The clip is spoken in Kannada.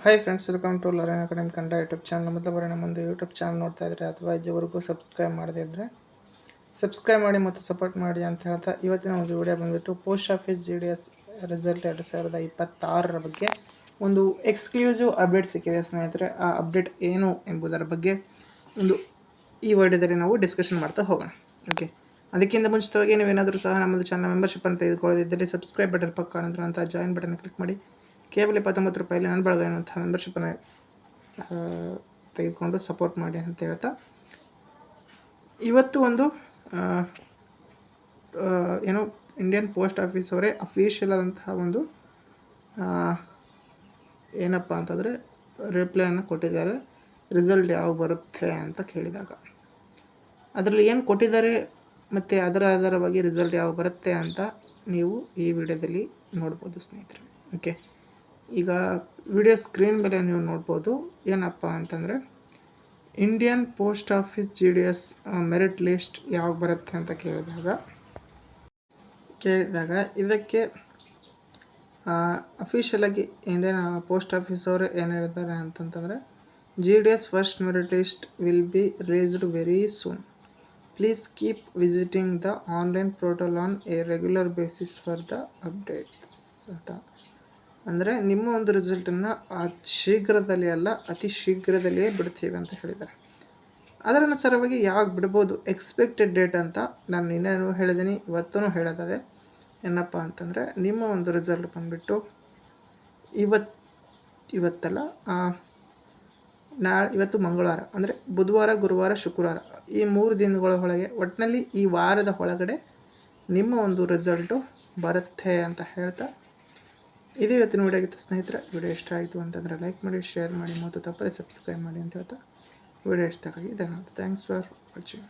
Hi friends, welcome to Learn Academy Kannada YouTube channel. ಮೊದಲ ಬಾರಿ ನಮ್ಮೊಂದು ಯೂಟ್ಯೂಬ್ ಚಾನಲ್ ನೋಡ್ತಾ ಇದ್ದರೆ ಅಥವಾ ಇದುವರೆಗೂ ಸಬ್ಸ್ಕ್ರೈಬ್ ಮಾಡದೇ ಇದ್ದರೆ ಸಬ್ಸ್ಕ್ರೈಬ್ ಮಾಡಿ ಮತ್ತು ಸಪೋರ್ಟ್ ಮಾಡಿ ಅಂತ ಹೇಳ್ತಾ ಇವತ್ತಿನ ಒಂದು ವಿಡಿಯೋ ಬಂದುಬಿಟ್ಟು ಪೋಸ್ಟ್ ಆಫೀಸ್ GDS ರಿಸಲ್ಟ್ 2026 ಬಗ್ಗೆ ಒಂದು ಎಕ್ಸ್ಕ್ಲೂಸಿವ್ ಅಪ್ಡೇಟ್ ಸಿಕ್ಕಿದೆ ಸ್ನೇಹಿತರೆ. ಆ ಅಪ್ಡೇಟ್ ಏನು ಎಂಬುದರ ಬಗ್ಗೆ ಈ ವಿಡಿಯೋದಲ್ಲಿ ನಾವು ಡಿಸ್ಕಷನ್ ಮಾಡ್ತಾ ಹೋಗೋಣ. ಓಕೆ, ಅದಕ್ಕಿಂತ ಮುಂಚಿತವಾಗಿ ನೀವೇನಾದರೂ ಸಹ ನಮ್ಮದು ಚಾನಲ್ ಮೆಂಬರ್ಶಿಪ್ ಅಂತ ತೆಗೆದುಕೊಳ್ಳದಿದ್ದರೆ ಸಬ್ಸ್ಕ್ರೈಬ್ ಬಟನ್ ಪಕ್ಕ ಕಾಣುತ್ತಿರುವಂಥ ಜಾಯಿನ್ ಬಟನ್ ಕ್ಲಿಕ್ ಮಾಡಿ ಕೇವಲ 29 ರೂಪಾಯಲ್ಲಿ ನನ್ನ ಬಳಗ ಎನ್ನುವಂಥ ಮೆಂಬರ್ಶಿಪ್ಪನ್ನು ತೆಗೆದುಕೊಂಡು ಸಪೋರ್ಟ್ ಮಾಡಿ ಅಂತ ಹೇಳ್ತಾ ಇವತ್ತು ಒಂದು ಏನೋ ಇಂಡಿಯನ್ ಪೋಸ್ಟ್ ಆಫೀಸ್ ಅವರೇ ಅಫಿಷಿಯಲ್ ಆದಂತಹ ಒಂದು ಏನಪ್ಪ ಅಂತಂದರೆ ರಿಪ್ಲೈಯನ್ನು ಕೊಟ್ಟಿದ್ದಾರೆ. ರಿಸಲ್ಟ್ ಯಾವಾಗ ಬರುತ್ತೆ ಅಂತ ಕೇಳಿದಾಗ ಅದರಲ್ಲಿ ಏನು ಕೊಟ್ಟಿದ್ದಾರೆ ಮತ್ತು ಅದರ ಆಧಾರವಾಗಿ ರಿಸಲ್ಟ್ ಯಾವಾಗ ಬರುತ್ತೆ ಅಂತ ನೀವು ಈ ವಿಡಿಯೋದಲ್ಲಿ ನೋಡ್ಬೋದು ಸ್ನೇಹಿತರೆ. ಓಕೆ, ಈಗ ವಿಡಿಯೋ ಸ್ಕ್ರೀನ್ ಮೇಲೆ ನೀವು ನೋಡ್ಬೋದು ಏನಪ್ಪ ಅಂತಂದರೆ Indian post office GDS merit list ಯಾವಾಗ ಬರುತ್ತೆ ಅಂತ ಕೇಳಿದಾಗ ಇದಕ್ಕೆ ಅಫಿಷಿಯಲಾಗಿ ಇಂಡಿಯನ್ ಪೋಸ್ಟ್ ಆಫೀಸ್ ಅವರು ಏನು ಹೇಳಿದ್ದಾರೆ ಅಂತಂತಂದರೆ GDS first merit list will be released very soon. Please keep visiting the online portal on A regular basis for the updates ಅಂತ. ಅಂದರೆ ನಿಮ್ಮ ಒಂದು ರಿಸಲ್ಟನ್ನು ಶೀಘ್ರದಲ್ಲಿ ಅಲ್ಲ ಅತಿ ಶೀಘ್ರದಲ್ಲಿಯೇ ಬಿಡ್ತೀವಿ ಅಂತ ಹೇಳಿದ್ದಾರೆ. ಅದರ ಅನುಸಾರವಾಗಿ ಯಾವಾಗ ಬಿಡ್ಬೋದು ಎಕ್ಸ್ಪೆಕ್ಟೆಡ್ ಡೇಟ್ ಅಂತ ನಾನು ನಿನ್ನೇನು ಹೇಳಿದ್ದೀನಿ, ಇವತ್ತೂ ಹೇಳೋದೇ ಏನಪ್ಪ ಅಂತಂದರೆ ನಿಮ್ಮ ಒಂದು ರಿಸಲ್ಟ್ ಬಂದುಬಿಟ್ಟು ಇವತ್ತಲ್ಲ, ಇವತ್ತು ಮಂಗಳವಾರ ಅಂದರೆ ಬುಧವಾರ, ಗುರುವಾರ, ಶುಕ್ರವಾರ ಈ 3 ದಿನಗಳ ಒಳಗೆ, ಒಟ್ಟಿನಲ್ಲಿ ಈ ವಾರದ ಒಳಗಡೆ ನಿಮ್ಮ ಒಂದು ರಿಸಲ್ಟು ಬರುತ್ತೆ ಅಂತ ಹೇಳ್ತಾ ಇದು ಇವತ್ತಿನ ವಿಡಿಯೋ ಆಗಿತ್ತು ಸ್ನೇಹಿತರೆ. ವಿಡಿಯೋ ಇಷ್ಟ ಆಯಿತು ಅಂತಂದರೆ ಲೈಕ್ ಮಾಡಿ, ಶೇರ್ ಮಾಡಿ ಮತ್ತು ತಪ್ಪದೆ ಸಬ್ಸ್ಕ್ರೈಬ್ ಮಾಡಿ ಅಂತ ಹೇಳ್ತಾ ವಿಡಿಯೋ ಇಷ್ಟ ಆಗಿ ಧನ್ಯವಾದ. Thanks for watching.